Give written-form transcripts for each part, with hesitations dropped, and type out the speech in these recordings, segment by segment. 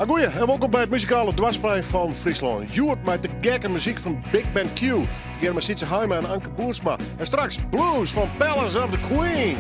Goeie en welkom bij het muzikale dwarsplein van Friesland. Joert met de gekke muziek van Big Band Q. Together met Sietse Heijma en Anke Boersma. En straks blues van Palace of the Queen.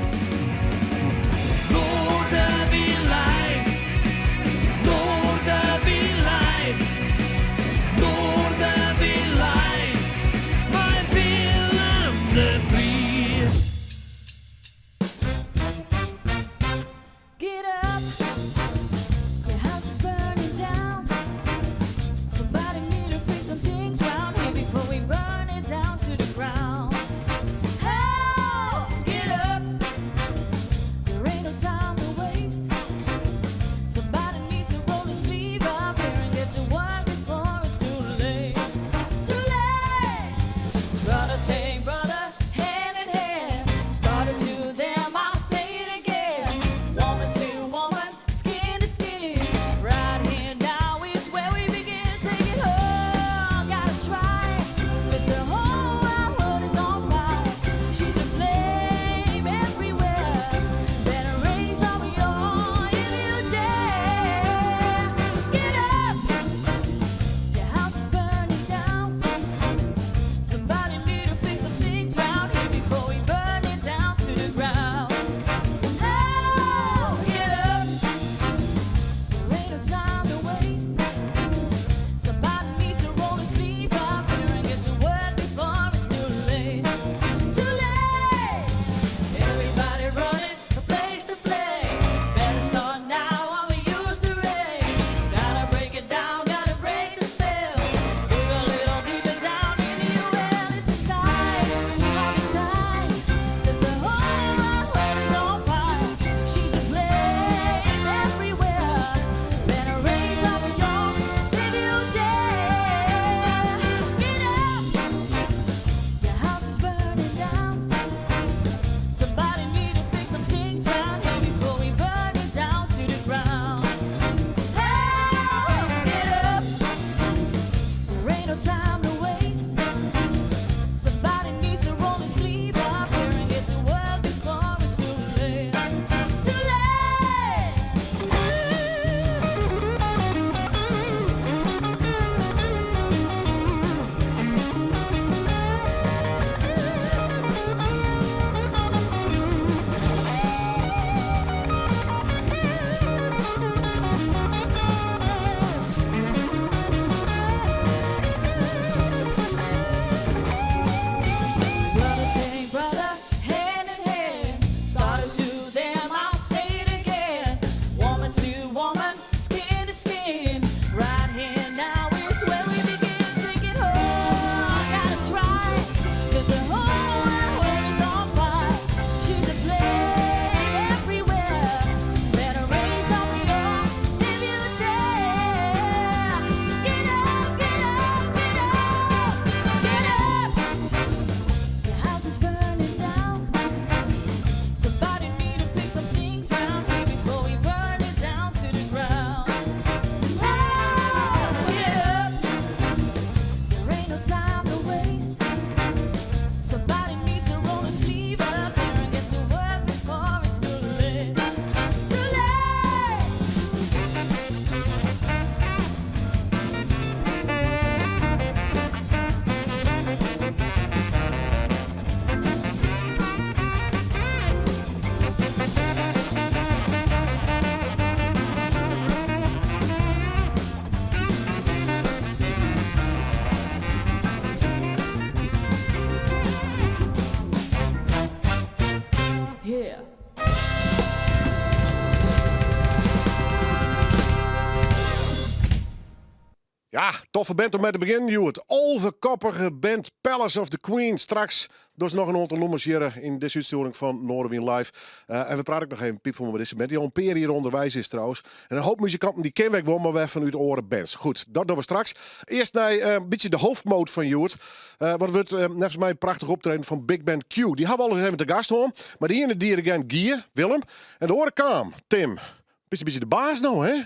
Ja, toffe band om mee te beginnen, Joert. Overkoppige band Palace of the Queen. Straks dus nog een aantal nummers hier in deze uitzending van Noorderwind Live. En we praten ook nog even piep van deze band. Die al een peer hier onderwijs is trouwens. En een hoop muzikanten die kennen we wel, maar wij vanuit de oren bands. Goed, dat doen we straks. Eerst naar een beetje de hoofdmoot van Joert. Want het wordt net mij een prachtig optreden van Big Band Q. Die hebben we al eens even te gast hoor. Maar die ene dirigent Gier, Willem. En de oren Kaam, Tim. Beetje de baas nou, hè?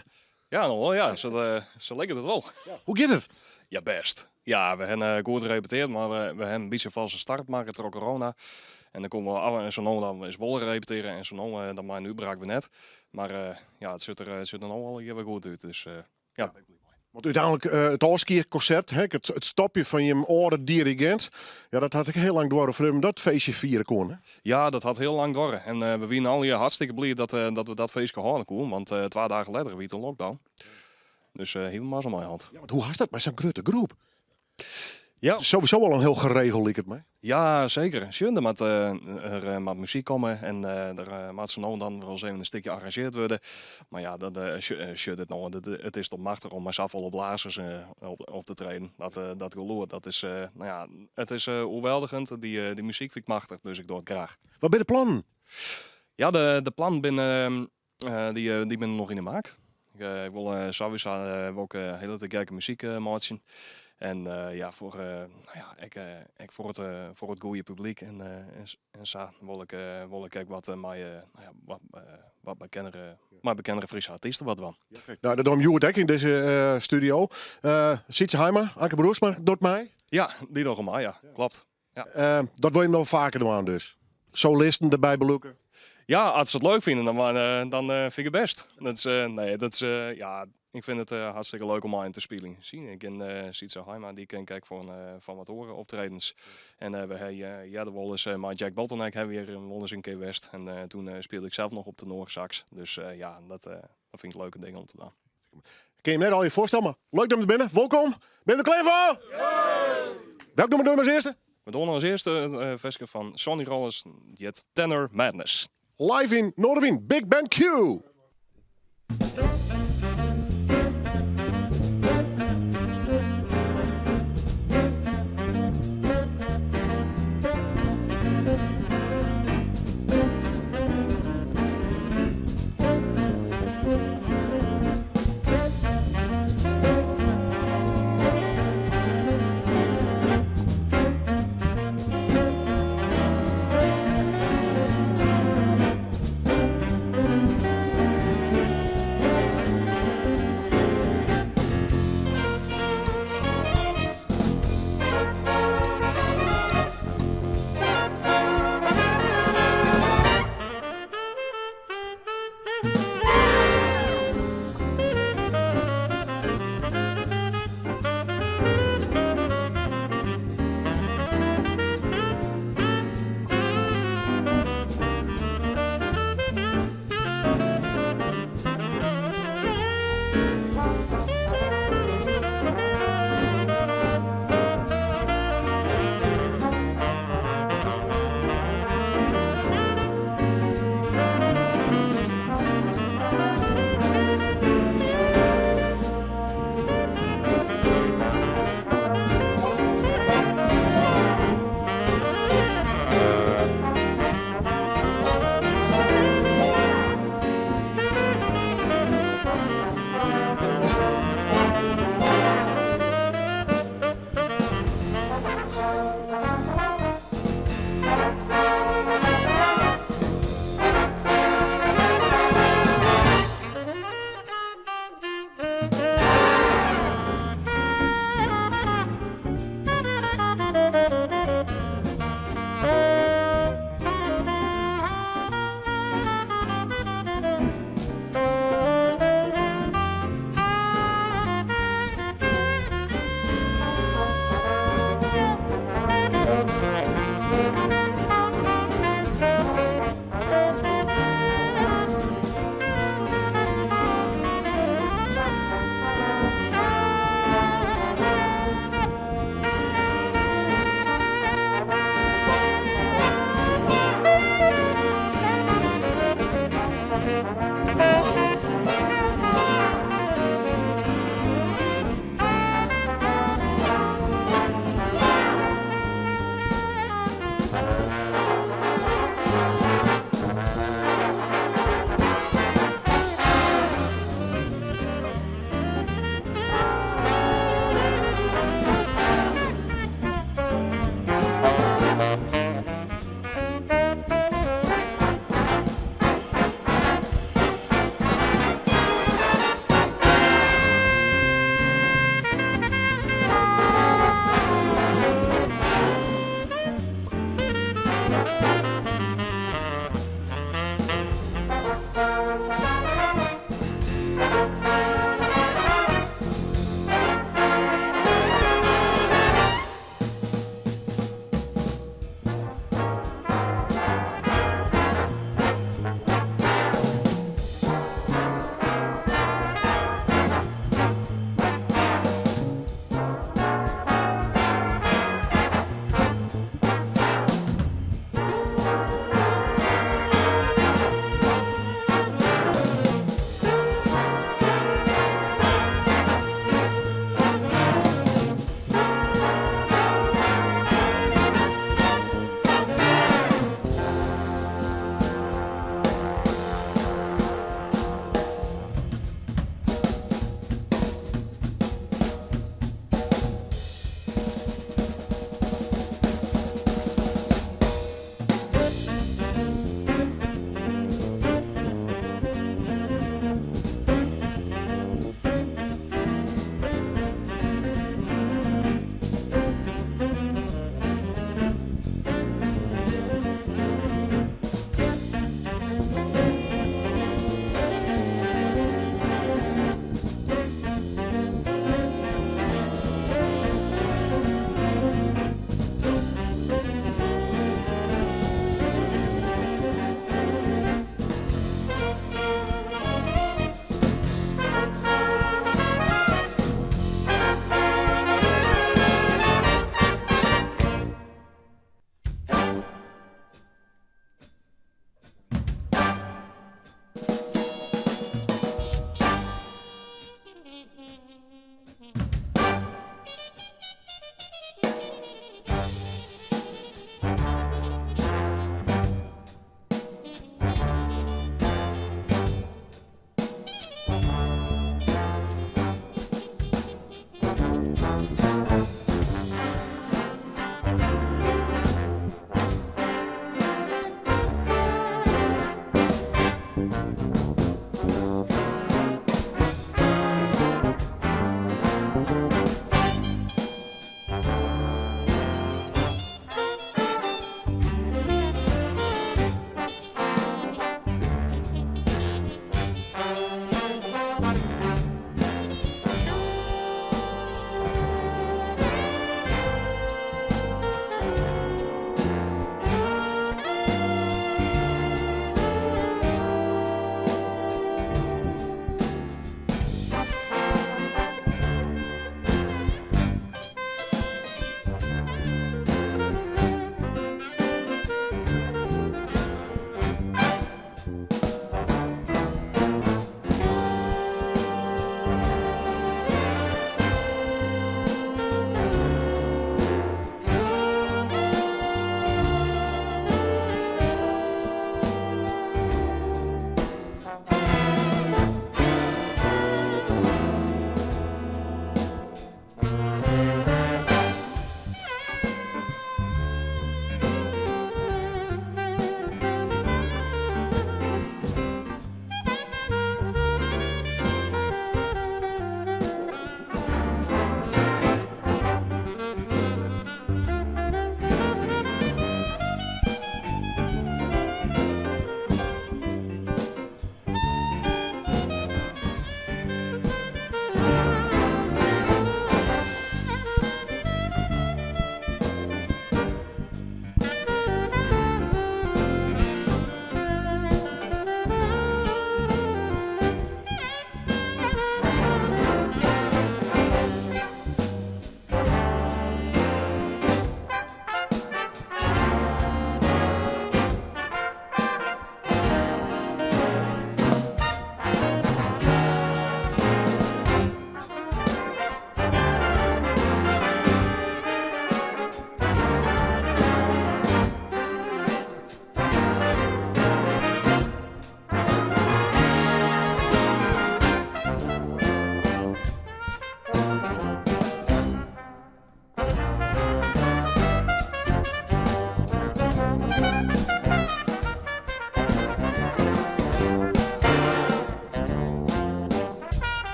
Ja, nog wel, ja. Zo lekker het wel. Ja. Hoe gaat het? Ja, best. Ja, we hebben goed gerepeteerd, maar we hebben een beetje een valse start maken door corona. En dan komen we af en zo dan is wel repeteren en zo dan maar nu braken we net. Maar ja, het ziet er nog wel hier weer goed uit. Dus Ja. Want uiteindelijk het Oorskierconcert, het stopje van je oude dirigent, ja, dat had ik heel lang door voor hem dat feestje vieren kon. Hè? Ja, dat had heel lang door. En we waren al hier hartstikke blij dat we dat feestje gehouden konden. Want 2 dagen later was het een lockdown. Dus helemaal zo mijn hand. Ja, want hoe was dat bij zo'n grote groep? Ja. Het is sowieso al een heel geregeld, lijkt het mij. Ja, zeker. Schön, dat er met muziek komen en er moet zo nou en dan wel eens even een stukje gearrangeerd worden. Maar ja, het nou, het is toch machtig om met zoveel blazers op te treden. Dat geloer, dat is, nou ja, het is overweldigend. Die muziek vind ik machtig, dus ik doe het graag. Wat ben je de plannen? Ja, de plan die ben nog in de maak. Ik wil sowieso ook hele te kijken muziek maken. En ja, voor het goede publiek en zo wil ik ook wat bekendere Friese artiesten wat van. Ja, kijk, nou, dat doen Joert ook in deze studio. Sietse Heimer, Anke Broersma, doet mij. Ja, die toch maar, ja, klopt. Dat wil je nog vaker doen dus. Solisten erbij beloeken. Ja, als ze het leuk vinden, dan vind ik het best. Ik vind het hartstikke leuk om aan te spelen. Zie, ik ken Sietse Heimer, die ken ik van wat horen optredens. En we hebben wel eens met Jack Bottleneck hebben we weer wel eens een keer West. En toen speelde ik zelf nog op de Noorsax. Dus dat vind ik leuke dingen om te doen. Ken je hem net al je voorstellen, maar leuk dat je er binnen. Welkom. Ben je er klaar voor? Ja! Welk nummer doen we als eerste? We doen als eerste het versje van Sonny Rollins, Jet Tenor Madness. Live in Noorderwien, Big Band Q.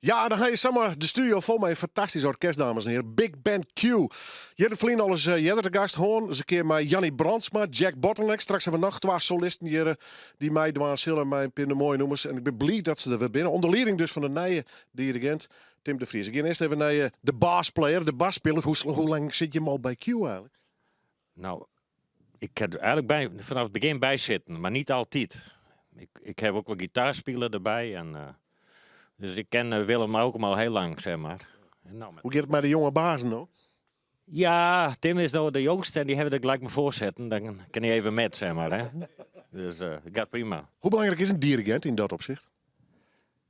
Ja, dan ga je samen de studio vol met een fantastisch orkest, dames en heren. Big Band Q. Jullie verliezen al eens de gast hoorn. Eens een keer met Jannie Brandsma, Jack Bottleneck. Straks hebben we nog 2 solisten hier die mij doen zullen, mij een mooie noemers. En ik ben blij dat ze er weer binnen. Onder leiding dus van de nieuwe dirigent Tim de Vries. Ik ga eerst even naar de bassplayer, de basspeler. Hoe lang zit je hem al bij Q eigenlijk? Nou, ik heb er eigenlijk vanaf het begin bij zitten, maar niet altijd. Ik heb ook wel gitaarspelen erbij. Dus ik ken Willem ook al heel lang, zeg maar. En nou, Hoe gaat het met de jonge bazen nou? ja, Tim is nou de jongste en die hebben er gelijk me voorzetten. Dan kan hij even met, zeg maar. Hè. Dus het gaat prima. Hoe belangrijk is een dirigent in dat opzicht?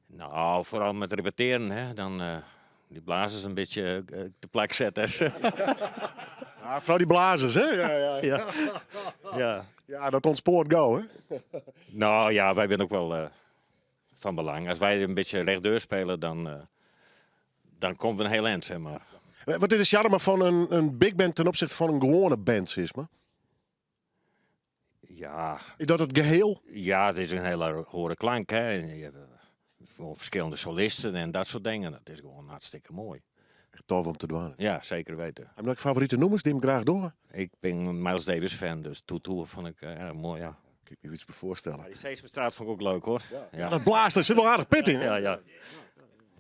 Nou, vooral met repeteren, hè. Dan die blazers een beetje de plek zetten. Ja, vooral die blazers, hè? Ja. Ja. Ja, dat ontspoort gauw, hè? Nou ja, wij zijn ook wel van belang. Als wij een beetje rechtdeur spelen, dan komt er een heel eind, zeg maar. Wat is de charme van een big band ten opzichte van een gewone band, zeg maar? Ja, Is dat het geheel? ja, het is een hele hoge klank, hè. En je hebt verschillende solisten en dat soort dingen. Dat is gewoon hartstikke mooi. Echt tof om te doen. Ja, zeker weten. Heb je nog favoriete noemers die hem graag door? Ik ben een Miles Davis fan, dus Toetoe vond ik erg mooi, ja. Kan ik me iets voorstellen. Maar die Sesamstraat vond ik ook leuk, hoor. Ja, dat blaast, er zit wel aardig pit in. Hè? Ja, ja.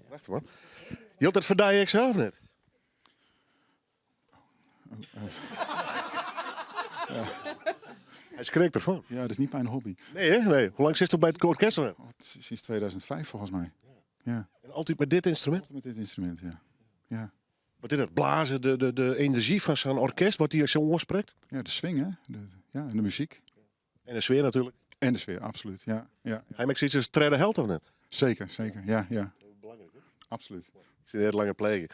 Wacht man. Je hield het voor die zelf net? Hij schrikt ervan. Ja, dat is niet mijn hobby. Nee, hè? Nee. Hoe lang zit je bij het orkest? Sinds 2005 volgens mij. Ja, En altijd met dit instrument? met dit instrument, ja. Ja, Wat is dat? Blazen, de energie van zo'n orkest, wat hij zo oorspreekt? ja de swing, hè. Ja, en de muziek. En de sfeer natuurlijk. En de sfeer, absoluut. Ja, ja. Hij maakt iets als treden held of net? Zeker, zeker. Ja, ja. Absoluut. Ik zit heel lange plegen.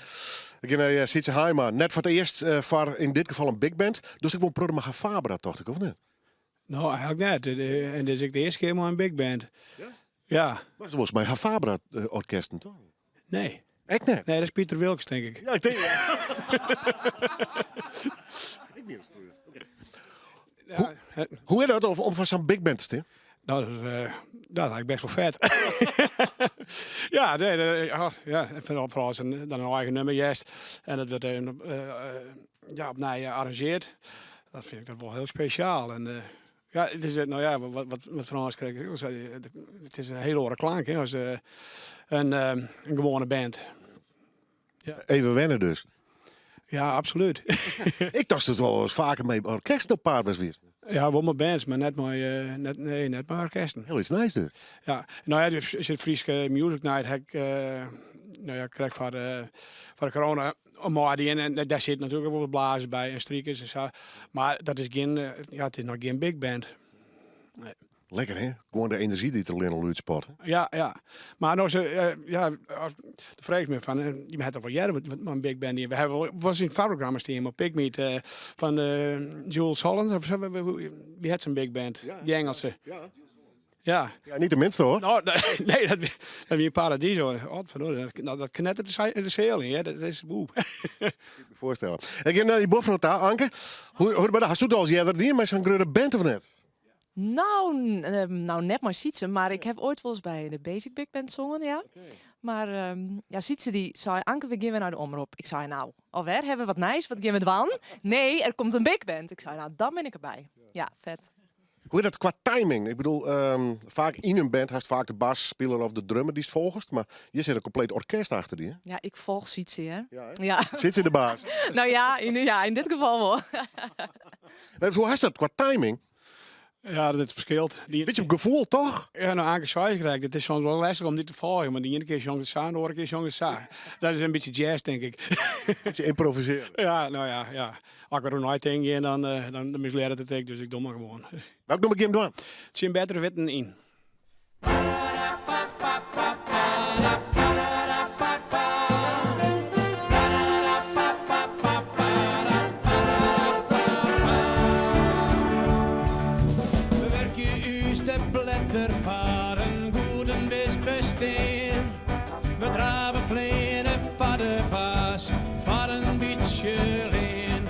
Ik ga naar Sietse Haima. Net voor het eerst voor in dit geval een big band. Dus ik wil programma gaan Fabra, dacht ik, of niet? Nou, eigenlijk net. En dit is ik de eerste keer maar een big band. Ja? Ja. Maar dat was volgens mij Fabra orkesten, toch? Nee. Echt net? Nee, dat is Pieter Wilks, denk ik. Ja, ik denk Ja, Hoe is dat om van zo'n big band te staan? Dat had ik best wel vet. Ja, ik vind het vooral als dan een eigen nummer juist. En dat wordt opnieuw gearrangeerd. Dat vind ik dat wel heel speciaal. En ja, het is wat Frans kreeg. Het is een hele andere klank, hè, als een gewone band. Even wennen dus. Ja, absoluut. Ik dacht het wel eens vaker mee orkest op paard was weer. Ja, wel mijn bands, maar net mijn orkesten. Heel iets nice dus. Ja, nou ja, dus is het Friese Music Night heb ik kreeg voor de corona maar die en daar zit natuurlijk ook wel wat blazen bij en strikers en zo. Maar dat is geen, het is nog geen big band. Nee. Lekker hè? Gewoon de energie die er alleen al uitspot. Ja. Maar nou, de vraag me van, je hebt toch wel jaren met een big band hier. We hebben was in het programma staan op Pigmeet van Jules Holland. Of zo, wie had zijn big band? Ja. Die Engelse. Ja. Ja. Ja, niet de minste hoor. Nou, nee, dat wie een Paradiso. Dat knettert de zeel in, hè. Dat is woe. Me voorstellen. Ik ga naar die boven taal, Anke. Hoe hast u dat als jij er die met zo'n grote band of net? Nou, net maar Sietse, maar ik heb ooit wel eens bij de Basic Big Band zongen, ja. Maar Sietse die zei, Anke, we gaan weer naar de omroep. Ik zei, nou, alweer, hebben we wat nice, wat gaan we doen? Nee, er komt een big band. Ik zei, nou, dan ben ik erbij. Ja, vet. Hoe is dat qua timing? Ik bedoel, vaak in een band hast vaak de basspeler of de drummer die het volgt. Maar je zit een compleet orkest achter die, hè? Ja, ik volg Sietse, hè. Ja, Ja. Zit ze de baas? Nou ja, in dit geval wel. Dus hoe is dat qua timing? Ja, dat verschilt. Beetje op gevoel, toch? Ja, nou, Anke zei gelijk, het is soms wel lastig om dit te volgen. Maar de ene keer zong het zo, de andere keer zong het zo. Dat is een beetje jazz, denk ik. Beetje improviseren. Ja, nou ja. Als ik er nooit in ga, dan misleer het ik, dus ik doe maar gewoon. Welk nummer game doen? Het zijn betere witten in. We werken u de blätter varen, goeden wis besteen. We draven vlenen van de baas, van een beetje leen.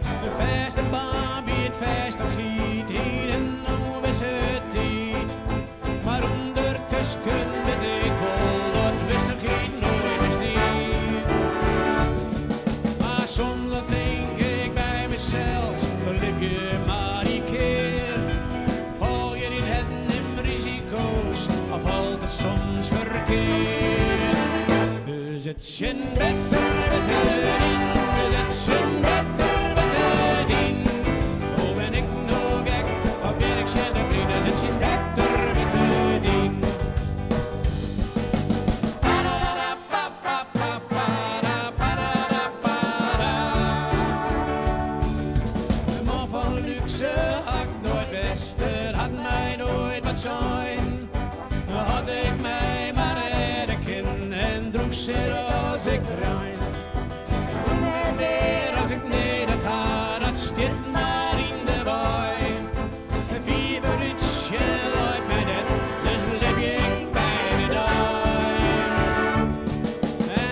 De verste baan biedt vast of giet, hier en nu is het niet. Maar ondertussen de dikkel, dat wist er geen nooit eens niet. Maar soms dan denk ik bij mezelf, lip je maar die keer. Val je in het in risico's, of valt het soms verkeerd. Dus het zin beter in, het zin beter in. Oh, ben ik nog gek, of ben ik zin te blieden, het zin beter in. De man van luxe had nooit beste, had mij nooit wat zijn. Als ik mij maar redden kin en droeg zit als ik rein. En weer als ik neder ga, dat stilt maar in de baai. Een vieberuutje luidt mij net, dus lip ik bij de daai.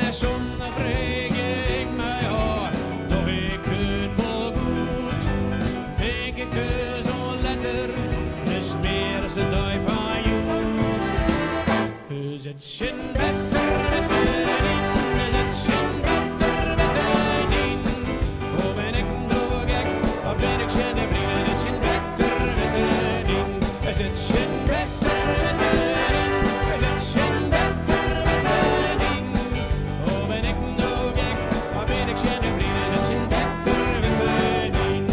En zonder vreeg ik mij hoor, doch ik het wel goed. Denk ik zo'n letter, is meer als een duif van jou. Dus het zin beter in, het zin beter in. Oh, ben ik nog gek, of ben ik zin te blieden, het zin beter in. Het zin beter in, het zin beter in. Oh, ben ik nog gek, of ben ik zin te blieden, het zin beter in.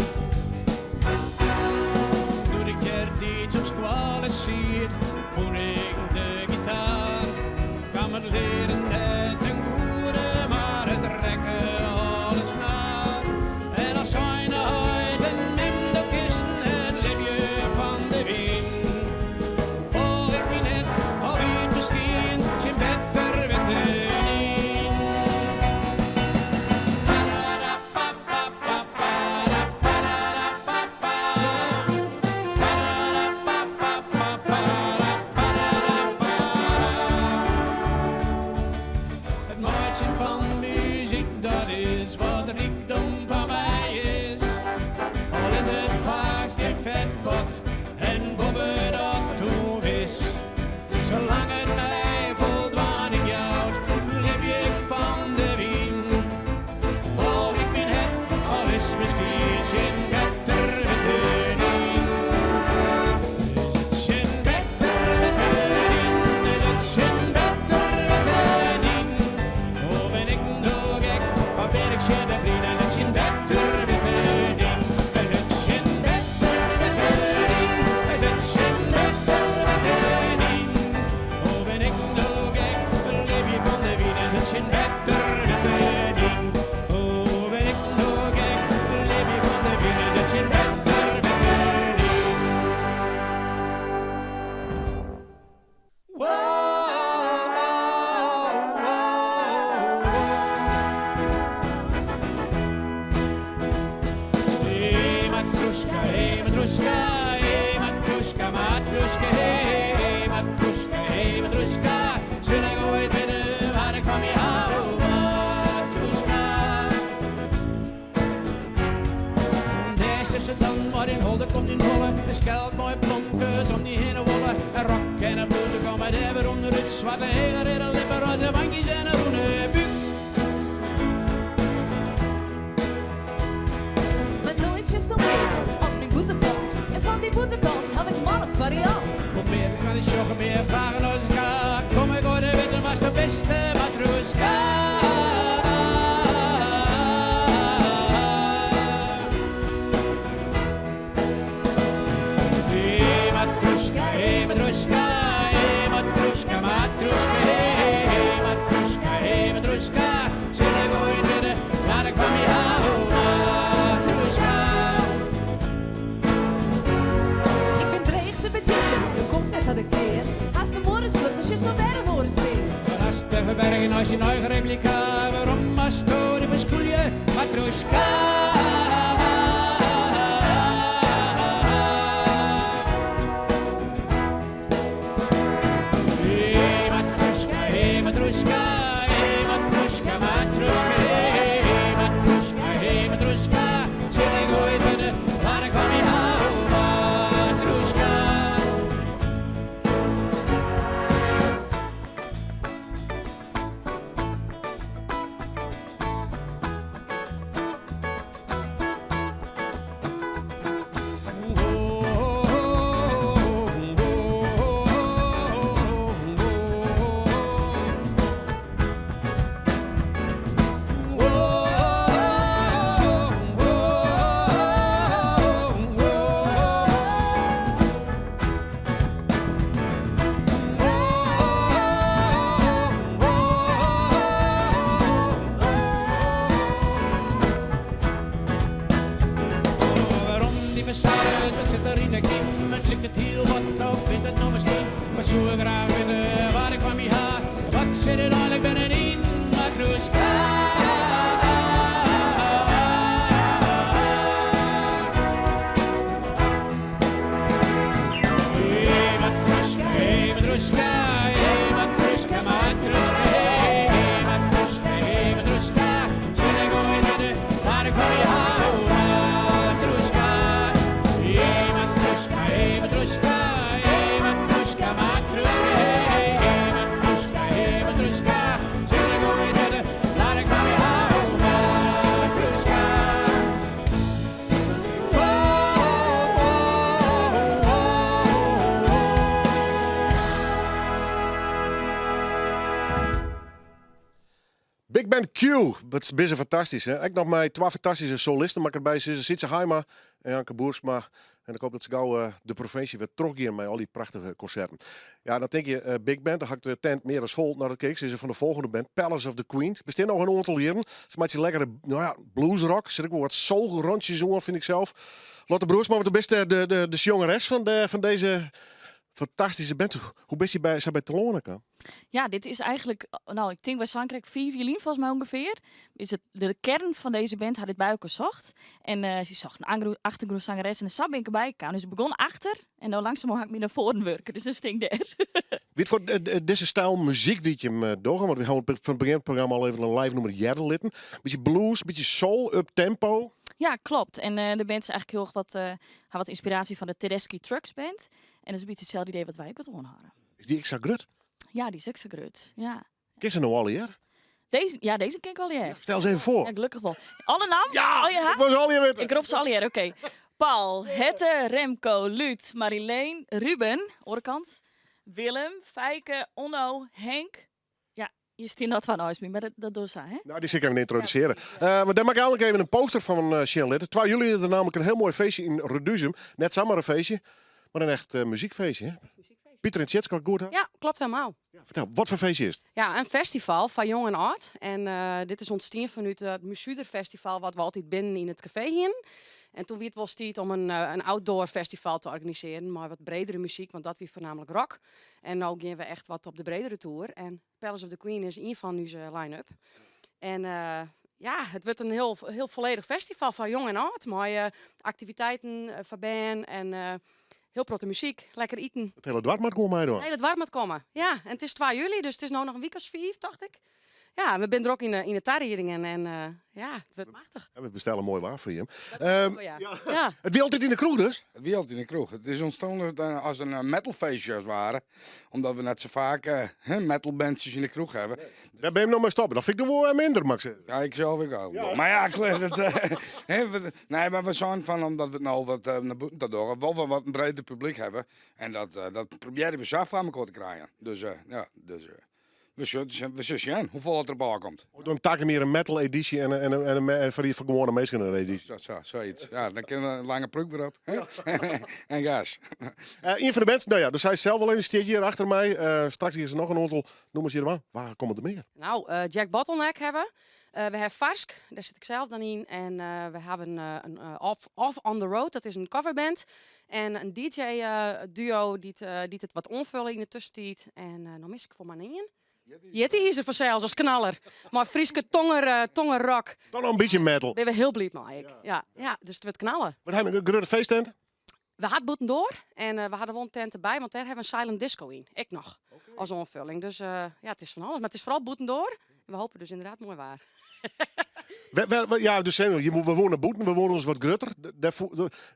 Toen ik er iets op squallen zie, voel ik de gitaar. Kan het leren Matrushka, hey Matrushka, Matrushka, hey Matrushka, hey Matrushka. Zullen ik ooit winnen waar ik van je hou, Matrushka. Deze is het dan maar in holde komt in holle. Een skeld mooi blonkes om die heen wollen. Een rok en een blouse komen daar weer onder het zwarte heger. En een lippen roze bankjes en een groene buik. Met nooit just een week als mijn boetekant. En van die boetekant heb ik maar een variant. Probeer ik kan niet joggen meer vragen als ik ga. Kom ik hoor de witte was de beste Matrushka. Hey Matrushka, hey Matrushka, hey Matrushka, Matrushka, hey Matrushka, hey Matrushka. Zullen ik ooit winnen waar ik van je hou, Matrushka. Ik ben dreig te bedienen, de kom zet dat ik keer. Als de morgen slucht, als je zo bij de morgen steen. Maar als te verbergen als je nooit replica. Waarom als story beschoel je Matrushka? Hey Matrushka, hey Matrushka, hey Matrushka, Matrushka, hey Matrushka, hey Matrushka. Zullen ik ooit winnen waar ik van je hou, Matrushka. Waarom die versailles, wat zit er in de kiem? Het lukt het heel wat op, is dat nog misschien? Maar zo graag winnen waar ik van je ha. Wat zit er eigenlijk binnenin, Matrushka? Hey Matrushka, hey Matrushka, hey Matrushka, Matrushka, hey Matrushka, hey Matrushka. Zullen ik ooit winnen waar ik van je hou, Matrushka? Hey Matrushka, hey Matrushka, hey Matrushka, Matrushka, hey Matrushka, hey Matrushka. Zullen ik ooit winnen waar ik van je hou, Matrushka? Big Band Q, dat is best fantastisch. Hè? Ik nog met twee fantastische solisten, maar erbij zitten Sitse Haima en Janke Boersma. En ik hoop dat ze gauw de provincie weer teruggaan met al die prachtige concerten. Ja, dan denk je, Big Band, dan ga ik de tent meer als vol naar de keek. Ze is van de volgende band, Palace of the Queen. Bestaat nog een aantal jaren. Ze maakt je lekkere bluesrock. Zit ook wel wat soul-rondjes aan, vind ik zelf. Lotte Broersma, wat best de jongeres van deze fantastische band. Hoe best je bij Telonen kan? Ja, dit is eigenlijk, nou, ik denk waarschijnlijk 4 violin volgens mij ongeveer. Is het de kern van deze band had dit bij elkaar zocht. En ze zocht een achtergrondzangeres en daar ben ik erbij gekomen. Dus ik begon achter en dan langzaam ik me naar voren werken. Dus dat sting daar. Weet voor deze stijl muziek die je hem doorgaan? Want we gaan van het begin van het programma al even een live nummer Jerden litten. Beetje blues, beetje soul, up tempo. Ja, klopt. En de band is eigenlijk heel erg wat inspiratie van de Tedeschi Trucks Band. En dat is een beetje hetzelfde idee wat wij op het oren hadden. Is die extra grut? Ja, die is extra grut. Ja. Ken ze nou al hier? Deze ken ik al hier. Stel ze even voor. Ja, gelukkig wel. Alle naam? Ja, Al je haar? ik was al hier weten. Ik roep ze al hier, oké. Paul, Hette, Remco, Luut, Marileen, Ruben, oorkant. Willem, Fijke, Onno, Henk. Ja, je stint dat van huis mee, maar dat doet ze, hè? Nou, die zit ik even introduceren. Maar dan maak ik eigenlijk even een poster van Shane Litter. Terwijl jullie er namelijk een heel mooi feestje in Reduzum. Net samen een feestje, maar een echt muziekfeestje. Hè? Pieter en Tjets, kan ik goed hebben? Ja, klopt helemaal. Ja, vertel, wat voor feestje is het? Ja, een festival van jong en oud. En dit is ontstaan vanuit het Musuder Festival, wat we altijd binnen in het café hier. En toen werd het wel tijd om een outdoor festival te organiseren, maar wat bredere muziek, want dat was voornamelijk rock. En nu gaan we echt wat op de bredere tour. En Palace of the Queen is een van onze line-up. En ja, het wordt een heel volledig festival van jong en oud. Mooie activiteiten, verband en heel protte muziek. Lekker eten. Het hele dorp moet gewoon meedoen. Het hele dwars moet komen. Ja, en het is 2 juli, dus het is nu nog een week als 5, dacht ik. Ja, we zijn er ook in de tarrieringen en ja, het wordt machtig. En we bestellen mooi waar voor je. Oh, ja. Ja. Het wie altijd in de kroeg dus? Het wereld in de kroeg. Het is ontstaan als een metalfeestje als het ware. Omdat we net zo vaak metalbandjes in de kroeg hebben. Daar ben je nog mee stoppen. Dat vind ik er wel minder, mag ik zeggen. Ja, ik zelf ook wel. Maar ja, nee, maar we zijn van, omdat we nou wat naar buiten te doen, wel we wat een breder publiek hebben. En dat proberen we zelf aan elkaar te krijgen. Dus we zullen hoeveel het erbij komt. Dan taken meer een metal editie en van die gewone mensen een editie. Zoiets. Ja, dan kunnen we een lange broek weer op. En gas. Een van de bands, nou ja, dus hij is zelf al in de steed hier achter mij. Straks is er nog een aantal, noemen ze hier maar. Waar komt er meer? Nou, Jack Bottleneck hebben. We hebben Farsk, daar zit ik zelf dan in. En we hebben een Off on the Road, dat is een coverband. En een DJ-duo die het wat onvullen in de tussentijd. En dan mis ik voor mijn in. Jetty is er vanzelfs als knaller. Maar Frieske tongerrock. Dan nog een beetje metal. Ben we heel blij mee. Ja, dus het wordt knallen. Wat hebben we een grote feesttent? We hadden boeten door en we hadden wel een tent erbij, want daar hebben we een silent disco in. Ik nog, als onvulling. Dus ja, het is van alles. Maar het is vooral boeten door. En we hopen dus inderdaad mooi waar. Ja, dus we wonen boeten, we wonen ons wat grutter.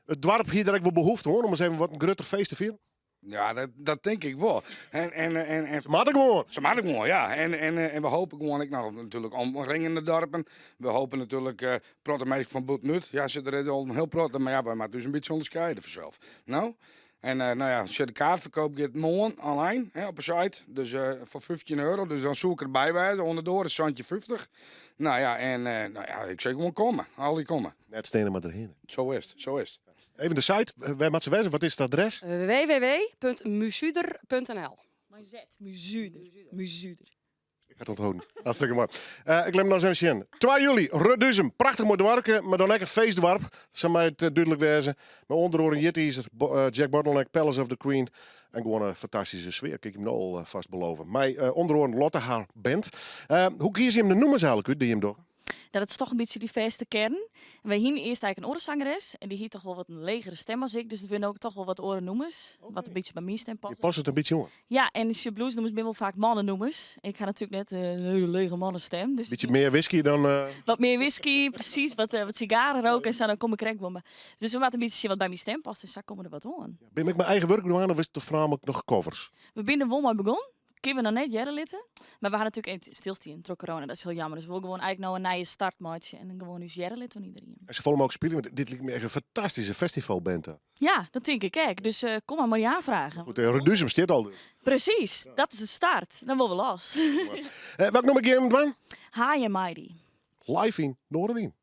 Het dorp hier direct wel behoefte hoor, om eens even wat een grutter feest te vieren. Ja, dat denk ik wel. Ze maken gewoon. Ze maken gewoon, ja. En we hopen gewoon, ik nog natuurlijk omringende dorpen. We hopen natuurlijk, protomeester van Boetnut. Ja, ze er al heel prot, maar ja, we moeten dus een beetje onderscheiden vanzelf. Nou, en nou ja, als je de kaartverkoop gaat morgen alleen op een site, dus voor €15. Dus dan zoek ik erbij wijzen, onderdoor is centje 50. Nou ja, en nou ja, ik zeg gewoon komen, al die komen. Net stenen maar erheen. Zo is het. Even de site, wij moeten ze wijzen, wat is het adres? www.musuder.nl. Maar zet, muzuder. Ik ga het onthouden. Hartstikke mooi. Ik laat me nog eens even zien. 2 juli, Reduzum. Prachtig mooi dwarken, maar dan lekker feestdwarp. Dat zou mij het duidelijk wezen. Maar onderhoor een Jitteaser, Jack Bottleneck, Palace of the Queen. En gewoon een fantastische sfeer. Kijk hem nou al vast beloven. Mij onderhoor Lotte haar band. Hoe kies je hem de nummers eigenlijk uit die je hem door? Dat is toch een beetje die feeste kern. En wij hier eerst eigenlijk een oorenzangeres. En die hier toch wel wat een legere stem als ik. Dus er vinden ook toch wel wat orennoemers. Wat een beetje bij mijn stem past. Je past het een beetje jongen. Ja, en als je bluesnoemers ben wel vaak mannennoemers. Ik ga natuurlijk net een hele lege mannenstem. Dus Beetje meer whisky dan... wat meer whisky, precies. Wat sigaren roken en zo, dan kom ik direct wel. Dus we moeten een beetje zien wat bij mijn stem past. Dus daar komen er wat aan. Ben ik mijn eigen werk doen aan of is het voornamelijk nog covers? We binnen wel maar begonnen. Kunnen we nog net jaren litten. Maar we gaan natuurlijk even stilstaan door corona. Dat is heel jammer. Dus we willen gewoon eigenlijk nou een nieuwe startmaatje. En dan gewoon eens jaren litten iedereen. En ze volgen me ook spelen, want dit lijkt me echt een fantastische festivalband. Ja, dat denk ik ook. Dus kom maar je aanvragen. Goed, Reduzum staat al. Precies, dat is de start. Dan willen we los. Welk nummer game doen? High and Mighty. Live in Noorderwien.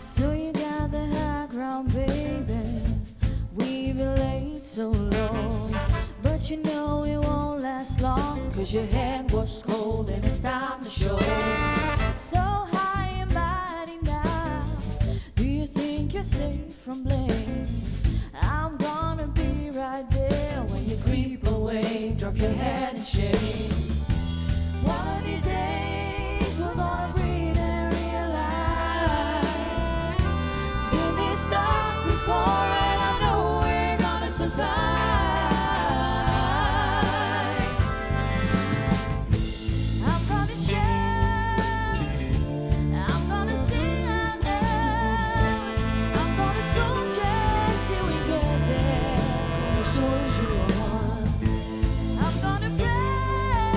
So you got the high ground, baby. We've been late so long, but you know it won't last long, 'cause your head was cold and it's time to show. So high and mighty now, do you think you're safe from blame? I'm gonna be right there when you creep away. Drop your head in shame. One of these days we're gonna breathe and realize it's been this dark before, and I know we're gonna survive. I'm gonna shout, I'm gonna sing out loud, I'm gonna soldier till we get there, gonna soldier on. I'm gonna pray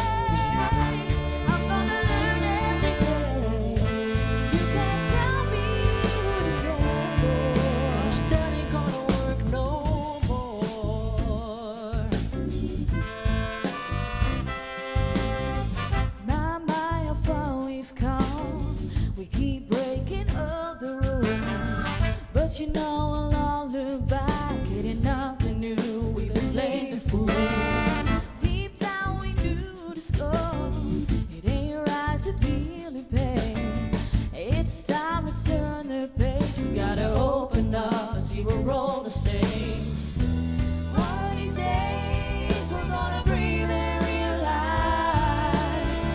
But you know I'll all look back, it ain't nothing new. We've been playing the fool. Deep down we knew the score. It ain't right to deal in pain. It's time to turn the page. We gotta open up and see we're all the same. One of these days we're gonna breathe and realize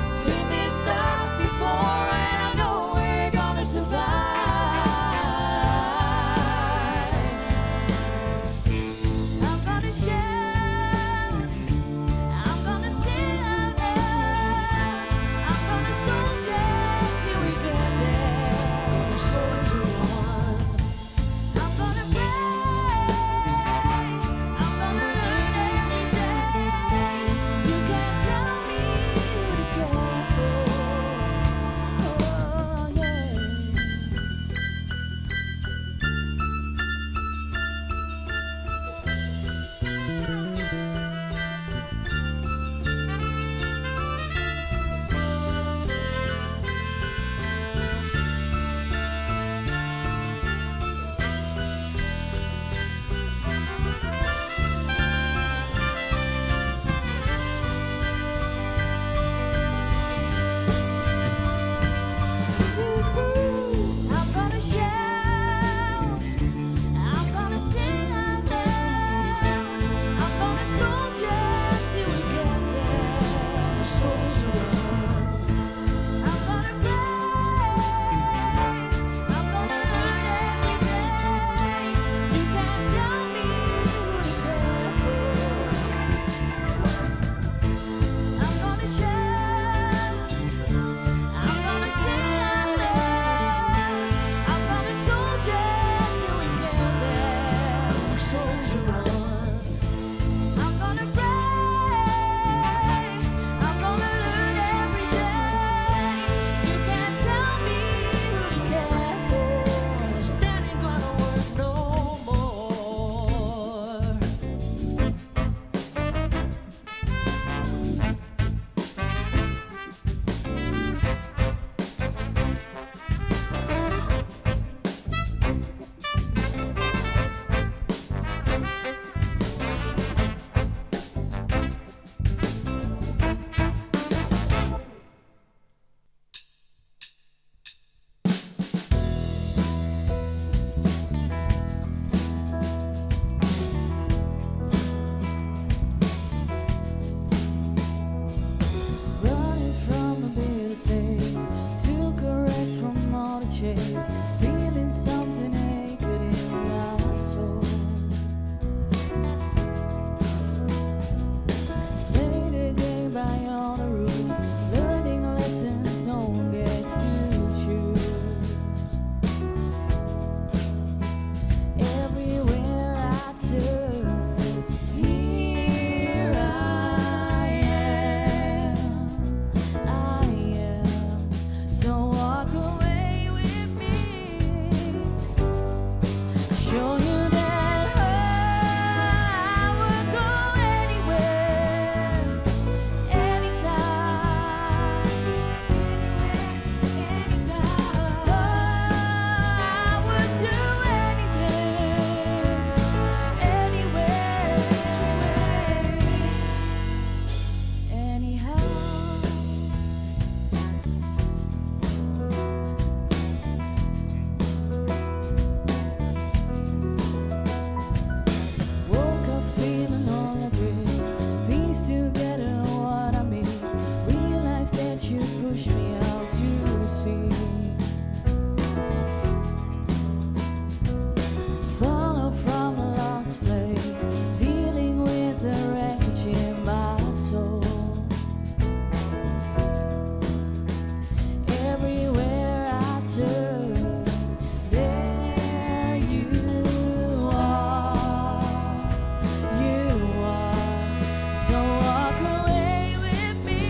it's been this dark before, and I know we're gonna survive. I'm gonna shout, I'm gonna sing out loud, I'm gonna soldier till we get there. Gonna soldier on. I'm gonna pray, I'm gonna learn every day. You can't tell me who to care for. Oh yeah. I'm gonna shout, I'm gonna sing out loud, I'm gonna soldier till we get there. Soldier on. I'm gonna pray, I'm gonna learn every day. You can't tell me who to care for. I'm gonna shout, I'm gonna sing out loud, I'm gonna soldier till we get there. Soldier on. I'm gonna pray, I'm gonna learn every day. You can't tell me who to care for, 'cause that ain't gonna work no more. Running from a bitter taste, took a rest from all the chase, feeling something aching in my soul. Play the game by all the rules, learning lessons no one gets to choose. Everywhere I turn, here I am. So walk away with me. Show you that I would go anywhere, anytime, anytime. I would do anything, anywhere, anyhow. Woke up feeling all adrift, piece together what I missed, realized that you pushed me out to sea. Follow from a lost place, dealing with the wreckage in my soul. Everywhere I turn, there you are, you are. So walk away with me.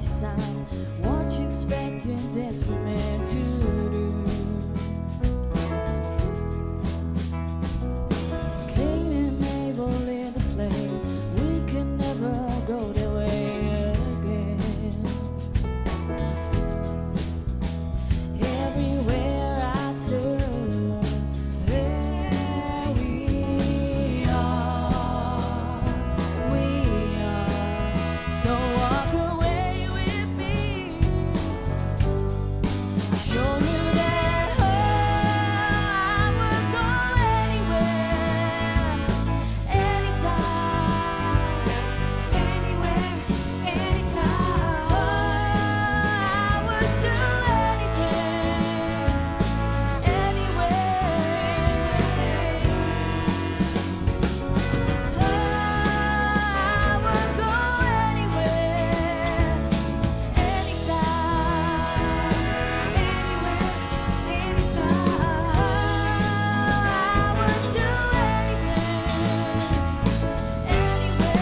waste your time. What you expecting desperate men to do? Cain and Abel in the flame. We can never go their way again. Everywhere I turn, there we are. So walk away with me. Show you that I would go anywhere, anytime, anywhere, anytime. I would do anything, anywhere. I would go anywhere, anytime, anywhere, anytime. I would do anything, anywhere,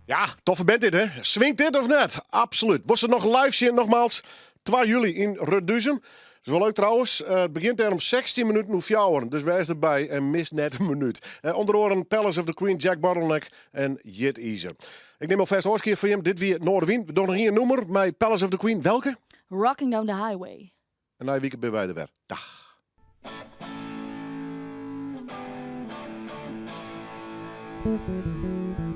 Ja, toffe band dit, hè? Swingt dit of net? Absoluut. Was er nog live zien, nogmaals, 2 juli in Reduzum. Dat is wel leuk trouwens. Het begint er om 16 minuten nu 4 uur. Dus wees erbij en mis net een minuut. Onder oren Palace of the Queen, Jack Bottleneck en Jit Easer. Ik neem alvast oorskeer voor je. Dit weer Noorderwien. We doen nog hier een nummer met Palace of the Queen. Welke? Rocking Down the Highway. En na een week ben wij er weer. Dag. Thank you.